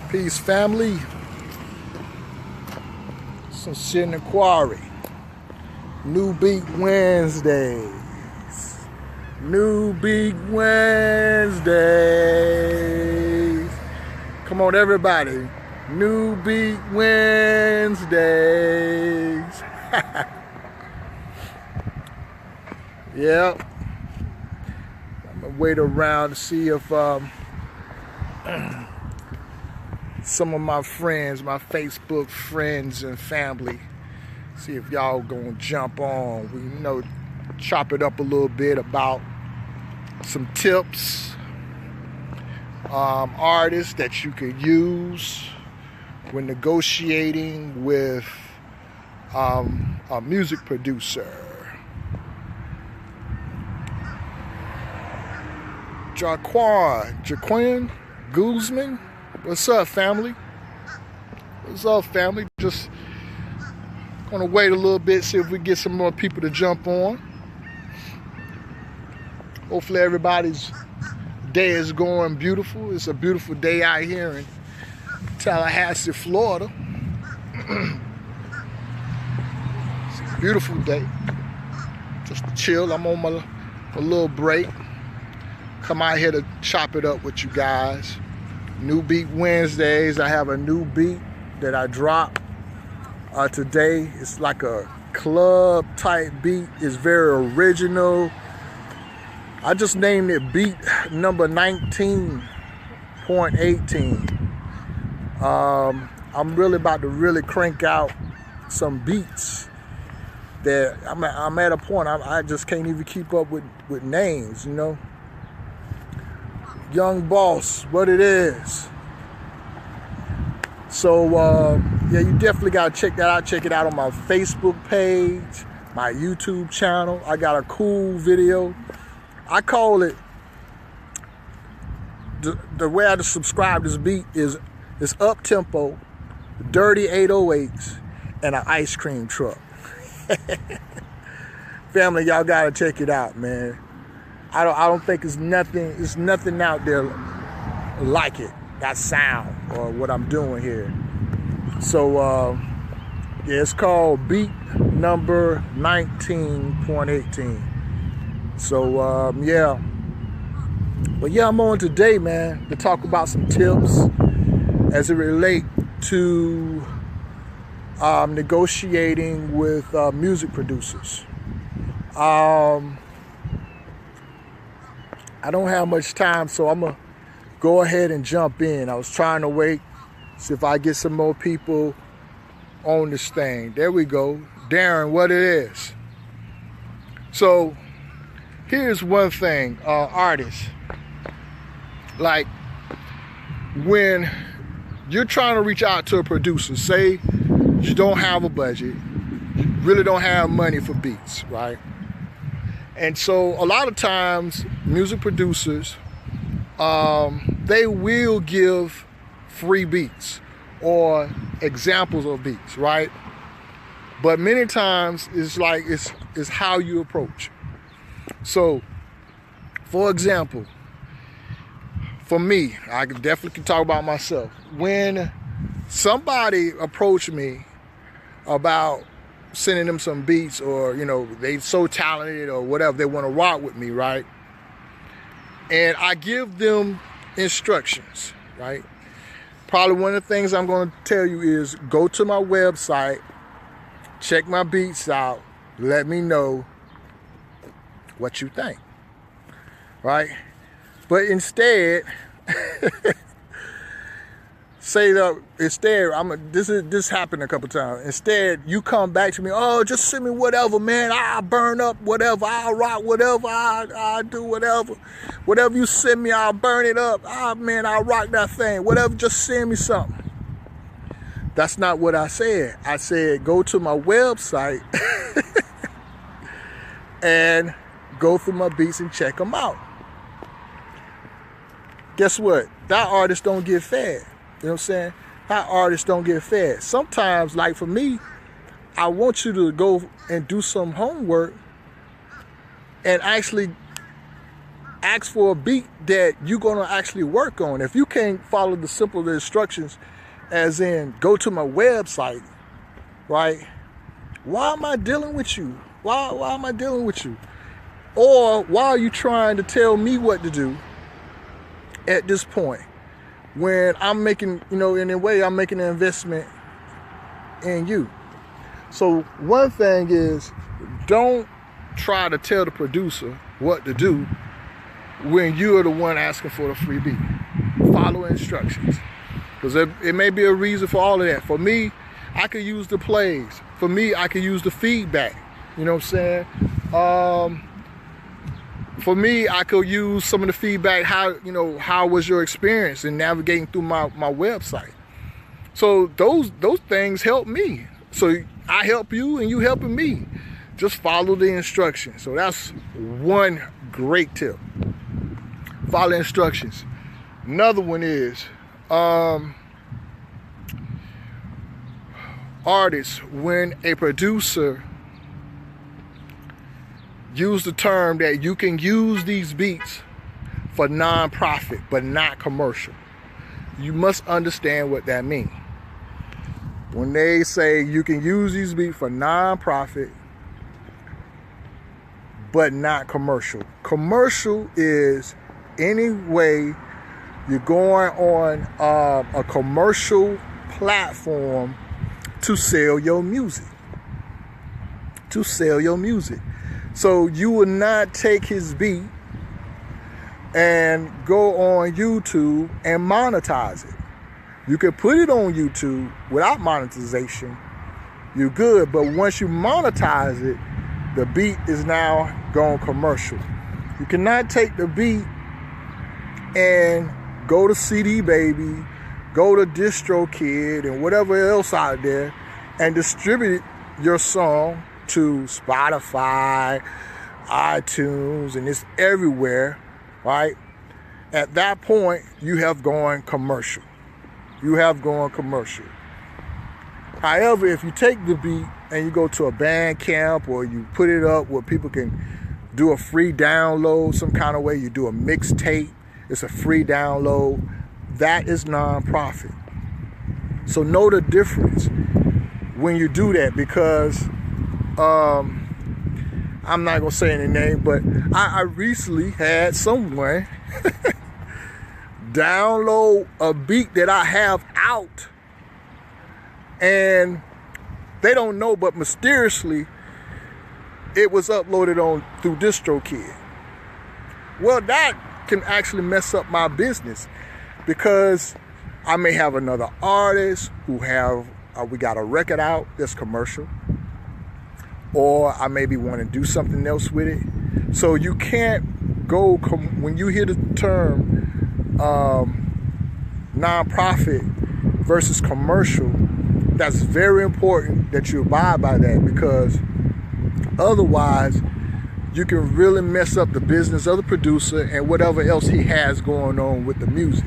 Peace, family. Some shit in the quarry. New Beat Wednesdays. New Beat Wednesdays. Come on, everybody. New Beat Wednesdays. Yep. I'm gonna wait around to see if some of my friends, my Facebook friends and family, see if y'all gonna jump on. We chop it up a little bit about some tips, artists that you could use when negotiating with a music producer. Jaquan Guzman. What's up, family? What's up, family? Just gonna wait a little bit, see if we get some more people to jump on. Hopefully everybody's day is going beautiful. It's a beautiful day out here in Tallahassee, Florida. It's a beautiful day. Just chill. I'm on my little break. Come out here to chop it up with you guys. New Beat Wednesdays. I have a new beat that I dropped today. It's like a club type beat. It's very original. I just named it beat number 19.18. I'm really about to really crank out some beats that I'm at a point I just can't even keep up with names, Young Boss, what it is. So yeah, you definitely gotta check that out. Check it out on my Facebook page, my YouTube channel. I got a cool video. I call it, the way I just subscribe this beat is up tempo, dirty 808s, and an ice cream truck. Family, y'all gotta check it out, man. I don't think it's nothing out there like it, that sound or what I'm doing here. So yeah, it's called beat number 19.18. So yeah. But yeah, I'm on today, man, to talk about some tips as it relate to negotiating with music producers. I don't have much time, so I'm gonna go ahead and jump in. I was trying to wait, see if I get some more people on this thing. There we go. Darren, what it is. So here's one thing, artists. Like, when you're trying to reach out to a producer, say you don't have a budget, you really don't have money for beats, right? And so a lot of times, music producers, they will give free beats or examples of beats, right? But many times it's like, it's how you approach. So, for example, for me, I definitely can talk about myself. When somebody approached me about sending them some beats, or they so talented or whatever, they want to rock with me, right? And I give them instructions, right? Probably one of the things I'm going to tell you is go to my website, check my beats out, let me know what you think, right? But instead, this happened a couple times. Instead, you come back to me, oh, just send me whatever, man. I'll burn up whatever. I'll rock whatever. I'll do whatever. Whatever you send me, I'll burn it up. Man, I'll rock that thing. Whatever, just send me something. That's not what I said. I said, go to my website and go through my beats and check them out. Guess what? That artist don't get fed. You know what I'm saying? That artists don't get fed. Sometimes, like for me, I want you to go and do some homework and actually ask for a beat that you're going to actually work on. If you can't follow the simple instructions, as in go to my website, right? Why am I dealing with you? Why am I dealing with you? Or why are you trying to tell me what to do at this point when I'm making, in a way, I'm making an investment in you? So one thing is, don't try to tell the producer what to do when you're the one asking for the free beat. Follow instructions. Because it may be a reason for all of that. For me, I could use the plays. For me, I could use the feedback. You know what I'm saying? For me, I could use some of the feedback. How was your experience in navigating through my website? So those things help me. So I help you and you helping me. Just follow the instructions. So that's one great tip. Follow instructions. Another one is artists, when a producer use the term that you can use these beats for non-profit but not commercial, you must understand what that means. When they say you can use these beats for non-profit but not commercial. Commercial is any way you're going on a commercial platform to sell your music. To sell your music. So you will not take his beat and go on YouTube and monetize it. You can put it on YouTube without monetization. You're good. But once you monetize it, the beat is now going commercial. You cannot take the beat and go to CD Baby, go to DistroKid and whatever else out there and distribute your song to Spotify, iTunes, and it's everywhere, right? At that point, you have gone commercial. You have gone commercial. However, if you take the beat and you go to a Bandcamp or you put it up where people can do a free download some kind of way, you do a mixtape, it's a free download, that is non-profit. So know the difference when you do that, because I'm not going to say any name, but I recently had someone download a beat that I have out, and they don't know, but mysteriously it was uploaded through DistroKid. Well, that can actually mess up my business, because I may have another artist who we got a record out that's commercial, or I maybe want to do something else with it. So you can't go, when you hear the term non-profit versus commercial, that's very important that you abide by that, because otherwise you can really mess up the business of the producer and whatever else he has going on with the music.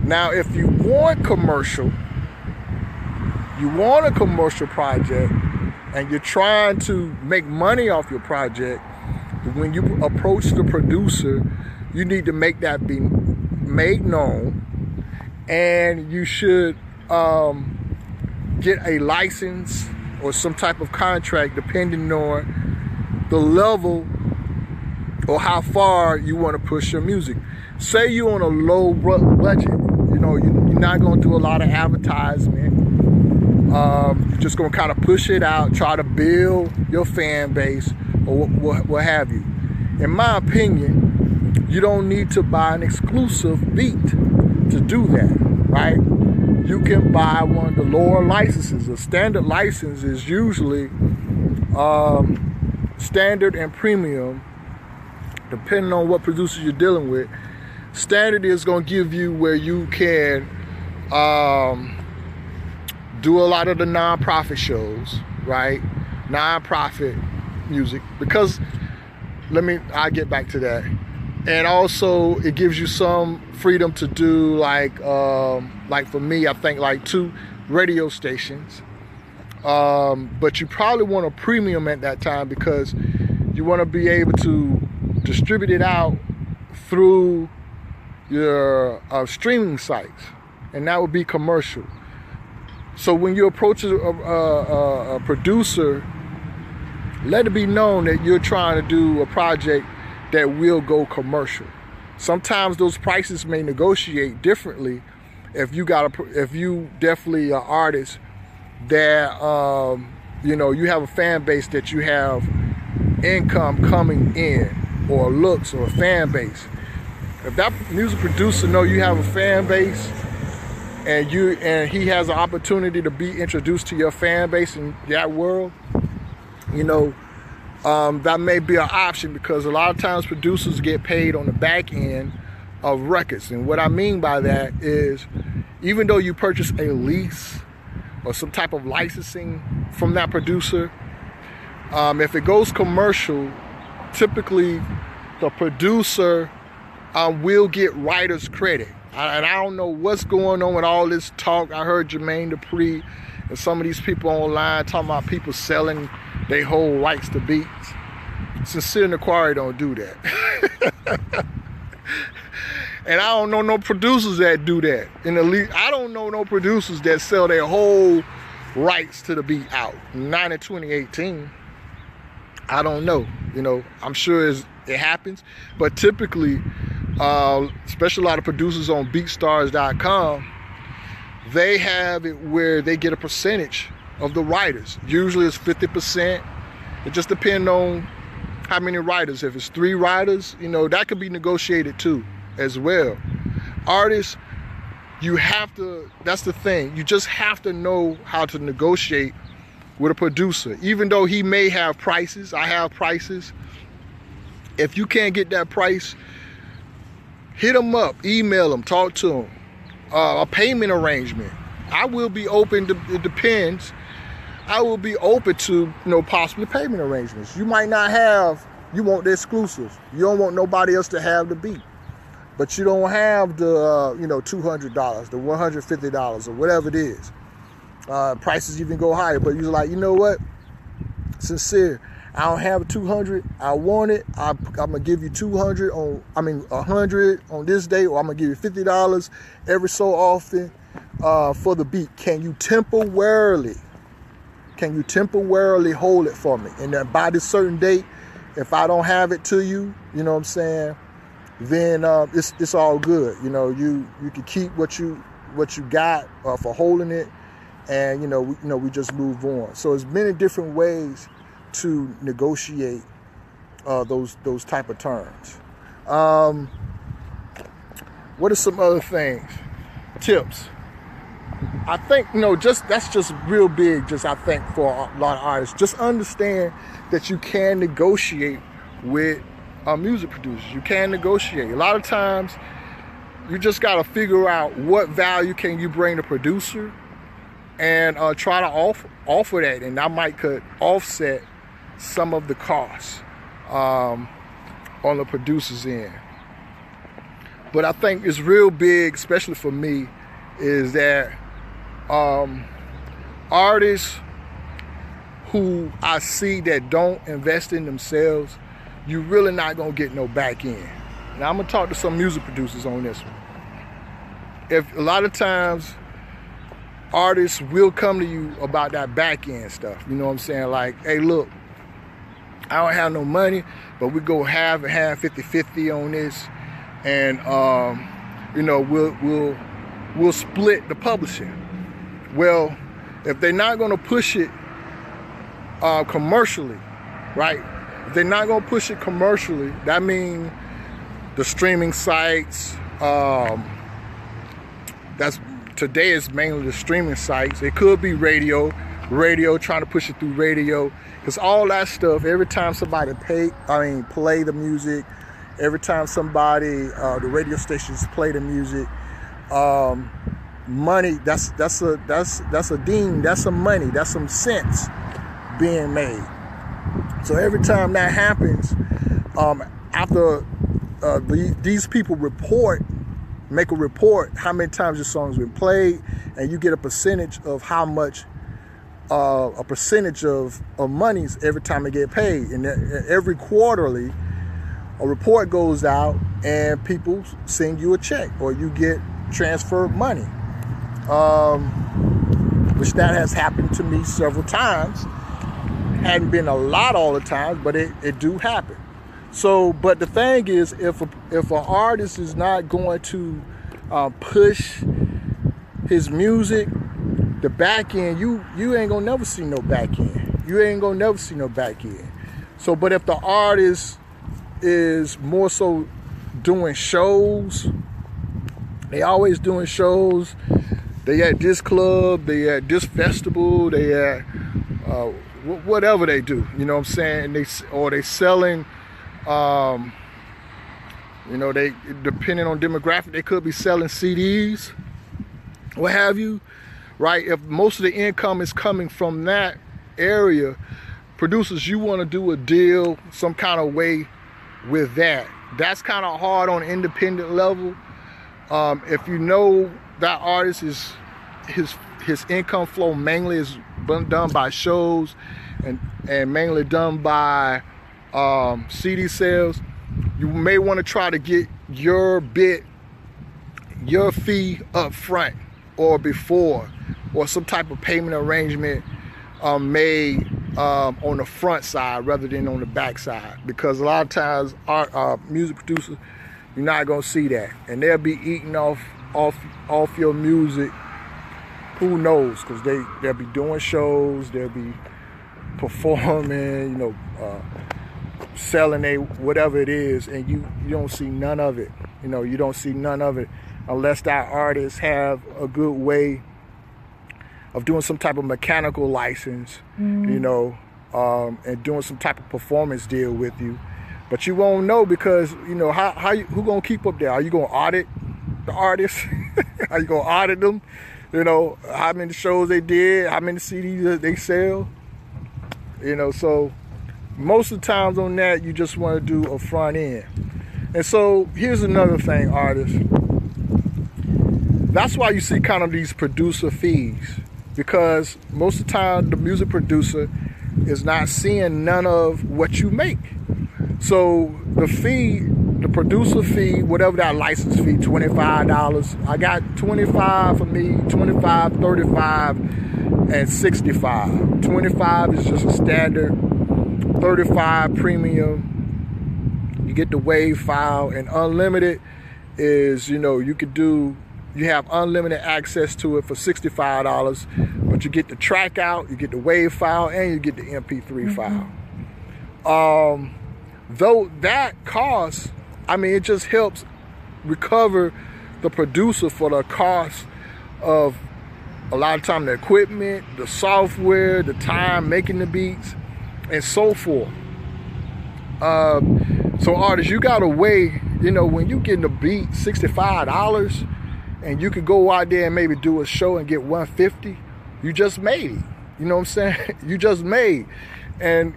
Now, if you want a commercial project and you're trying to make money off your project, when you approach the producer, you need to make that be made known, and you should get a license or some type of contract depending on the level or how far you want to push your music. Say you're on a low budget, you're not going to do a lot of advertisement. You're just going to kind of push it out, try to build your fan base or what have you. In my opinion, you don't need to buy an exclusive beat to do that, right? You can buy one of the lower licenses. A standard license is usually standard and premium, depending on what producers you're dealing with. Standard is going to give you where you can do a lot of the non-profit shows, right? Non-profit music, because I'll get back to that. And also it gives you some freedom to do like for me, I think like 2 radio stations. But you probably want a premium at that time, because you want to be able to distribute it out through your streaming sites, and that would be commercial. So when you approach a producer, let it be known that you're trying to do a project that will go commercial. Sometimes those prices may negotiate differently if you definitely are artist that you have a fan base, that you have income coming in, or looks, or a fan base. If that music producer know you have a fan base, and he has an opportunity to be introduced to your fan base in that world, that may be an option, because a lot of times producers get paid on the back end of records. And what I mean by that is, even though you purchase a lease or some type of licensing from that producer, if it goes commercial, typically the producer will get writer's credit. And I don't know what's going on with all this talk. I heard Jermaine Dupri and some of these people online talking about people selling their whole rights to beats. Sincere and Aquari don't do that. And I don't know no producers that do that. I don't know no producers that sell their whole rights to the beat out. Not in 2018. I don't know. I'm sure it happens. But typically, especially a lot of producers on BeatStars.com, they have it where they get a percentage of the writers. Usually it's 50%. It just depends on how many writers. If it's 3 writers, that could be negotiated too as well. Artists, that's the thing. You just have to know how to negotiate with a producer. Even though he may have prices, I have prices. If you can't get that price, hit him up, email him, talk to him. A payment arrangement. I will be open to, it depends. I will be open to, possibly payment arrangements. You might not have, you want the exclusive. You don't want nobody else to have the beat. But you don't have the, $200, the $150, or whatever it is. Prices even go higher, but you're like, you know what? Sincere, I don't have 200. I want it. I'm gonna give you 100 on this day, or I'm gonna give you $50 every so often for the beat. Can you temporarily hold it for me? And then by this certain date, if I don't have it to you, you know what I'm saying, then it's all good. You can keep what you got for holding it, and we just move on. So there's many different ways to negotiate those type of terms. What are some other things? Tips. I think that's just real big. I think for a lot of artists, just understand that you can negotiate with music producers. You can negotiate. A lot of times, you just got to figure out what value can you bring the producer, and try to offer that, and that could offset some of the costs on the producer's end. But I think it's real big, especially for me, is that artists who I see that don't invest in themselves, you're really not gonna get no back end. Now I'm gonna talk to some music producers on this one. If a lot of times artists will come to you about that back end stuff, you know what I'm saying? Like, hey, look, I don't have no money, but we go half and half, 50-50 on this, and we'll split the publishing. Well, if they're not gonna push it commercially, right? If they're not gonna push it commercially, that means the streaming sites. Today is mainly the streaming sites. It could be radio, trying to push it through radio, because all that stuff. Every time somebody play the music, every time somebody the radio stations play the music, money. That's a ding. That's some money. That's some cents being made. So every time that happens, after these people make a report how many times your song's been played, and you get a percentage of how much, a percentage of monies every time it get paid. And every quarterly, a report goes out, and people send you a check or you get transferred money, which that has happened to me several times. Hadn't been a lot all the time, but it do happen. So, but the thing is, if an artist is not going to push his music, the back end, you ain't gonna never see no back end. You ain't gonna never see no back end. So, but if the artist is more so doing shows, they always doing shows. They at this club, they at this festival, they at whatever they do. You know what I'm saying? They selling. They, depending on demographic, they could be selling CDs, what have you, right? If most of the income is coming from that area, producers, you want to do a deal some kind of way with that. That's kind of hard on independent level. If you know that artist is his income flow mainly is done by shows and mainly done by CD sales, you may want to try to get your fee up front or before, or some type of payment arrangement made on the front side rather than on the back side, because a lot of times our music producers, you're not gonna see that, and they'll be eating off your music. Who knows? Because they'll be doing shows, they'll be performing, selling whatever it is, and you don't see none of it. You don't see none of it unless that artist have a good way of doing some type of mechanical license, and doing some type of performance deal with you. But you won't know, because who gonna keep up there? Are you gonna audit the artists? Are you gonna audit them? How many shows they did, how many CDs they sell? So most of the times on that, you just want to do a front end. And so here's another thing, artists. That's why you see kind of these producer fees, because most of the time the music producer is not seeing none of what you make. So the fee, the producer fee, whatever that license fee, $25. I got 25 for me, 25, 35, and 65. 25 is just a standard, 35 premium. You get the WAV file, and unlimited is, you have unlimited access to it for $65, but you get the track out, you get the WAV file, and you get the MP3 file. Though that costs, it just helps recover the producer for the cost of a lot of time the equipment, the software, the time making the beats, and so forth. So artists, you got to weigh, when you get the beat $65 and you could go out there and maybe do a show and get $150, you just made it. You know what I'm saying? You just made. And,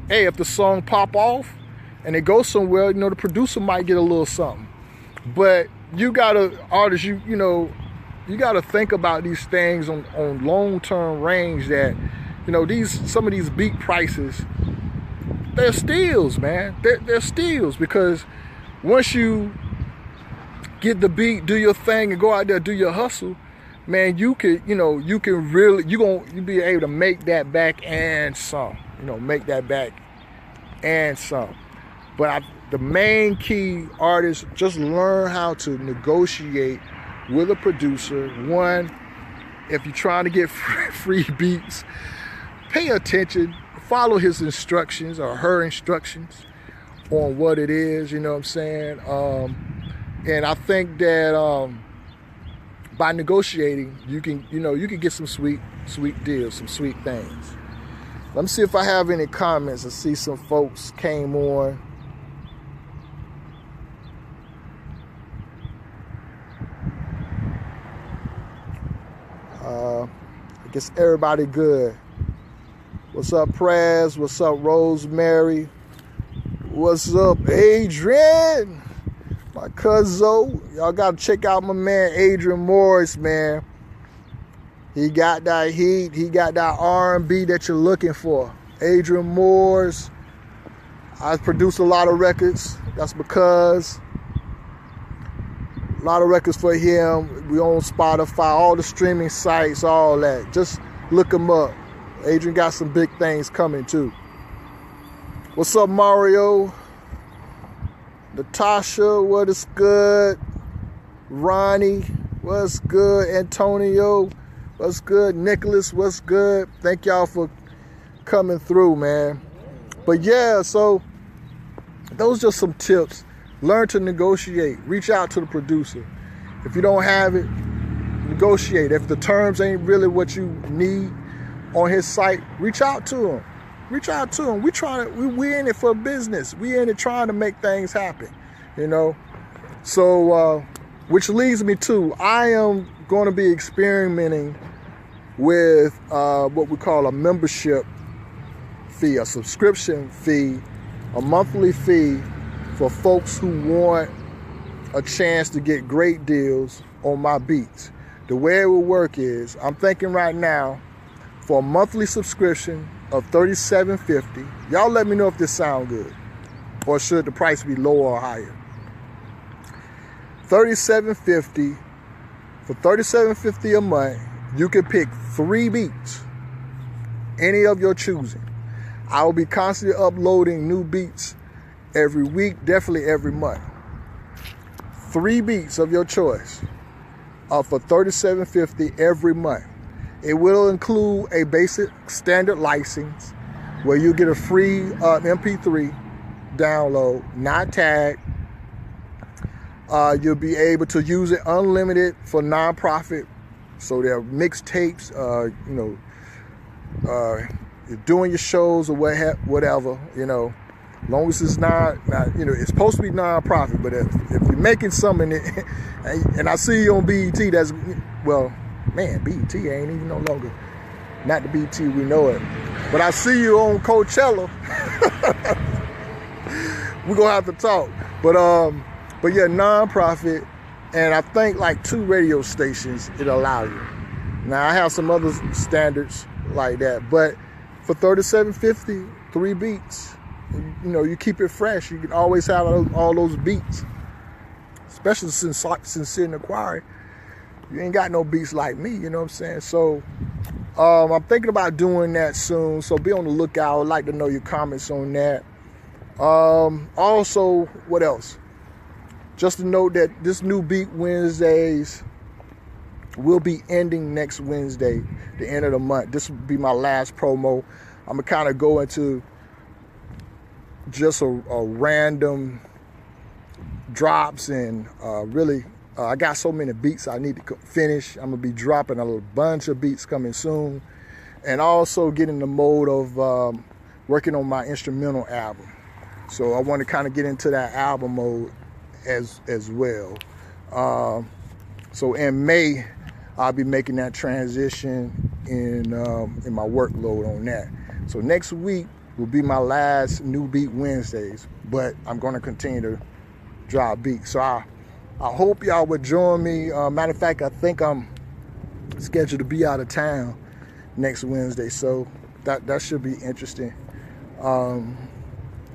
hey, if the song pop off and it goes somewhere, the producer might get a little something. But you gotta, artists, you gotta think about these things on long-term range, that, some of these beat prices, they're steals, man. They're steals, because once you get the beat, do your thing, and go out there, do your hustle, man, you can really, you be able to make that back and some. Make that back and some. But the main key, artists, just learn how to negotiate with a producer. One, if you're trying to get free beats, pay attention, follow his instructions or her instructions on what it is, you know what I'm saying? And I think that by negotiating, you can get some sweet deals, some sweet things. Let me see if I have any comments. I see some folks came on. I guess everybody good. What's up, Prez? What's up, Rosemary? What's up, Adrian? My cousin. Y'all gotta check out my man Adrian Morris, man. He got that heat. He got that R&B that you're looking for. Adrian Morris. I produce a lot of records. That's because A lot of records for him. We on Spotify, all the streaming sites, all that. Just look him up. Adrian got some big things coming too. What's up, Mario? Natasha, what is good? Ronnie, what's good? Antonio, what's good? Nicholas, what's good? Thank y'all for coming through, man. But yeah, so those are just some tips. Learn to negotiate. Reach out to the producer. If you don't have it, negotiate. If the terms ain't really what you need on his site, reach out to him. Reach out to him. We in it for business. We in it trying to make things happen, you know. So, which leads me to, I am going to be experimenting with what we call a membership fee, a subscription fee, a monthly fee for folks who want a chance to get great deals on my beats. The way it will work is, I'm thinking right now, for a monthly subscription of $37.50. Y'all let me know if this sounds good, or should the price be lower or higher. $37.50. For $37.50 a month, you can pick 3 beats, any of your choosing. I will be constantly uploading new beats every week, definitely every month. 3 beats of your choice for $37.50 every month. It will include a basic standard license where you get a free MP3 download, not tagged. You'll be able to use it unlimited for nonprofit. So there are mixtapes, you're doing your shows or whatever, you know. As long as it's not, it's supposed to be nonprofit, but if you're making something, and I see you on BET, that's, well, man, BET ain't even no longer, not the BET we know it. But I see you on Coachella. We're gonna have to talk. But yeah, nonprofit, and I think like 2 radio stations it allow you. Now I have some other standards like that, but for $37.50, 3 beats. You know, you keep it fresh. You can always have all those beats, especially since Sincere and Acquired. You ain't got no beats like me, you know what I'm saying? So I'm thinking about doing that soon. So be on the lookout. I'd like to know your comments on that. Also, what else? Just to note that this New Beat Wednesdays will be ending next Wednesday, the end of the month. This will be my last promo. I'm gonna kind of go into just a random drops and really I got so many beats I need to finish. I'm gonna be dropping a bunch of beats coming soon, and also get in the mode of working on my instrumental album. So I want to kind of get into that album mode as well. So in May I'll be making that transition in my workload on that. So next week will be my last New Beat Wednesdays, but I'm going to continue to drop beats. So I hope y'all would join me. Matter of fact, I think I'm scheduled to be out of town next Wednesday, so that should be interesting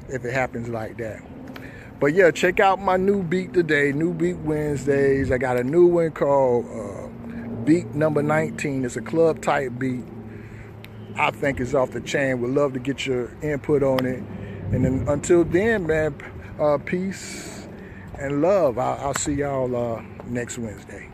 if it happens like that. But yeah, check out my new beat today, New Beat Wednesdays. I got a new one called Beat Number 19. It's a club type beat. I think it's off the chain. Would love to get your input on it. And then until then, man, peace and love. I'll see y'all next Wednesday.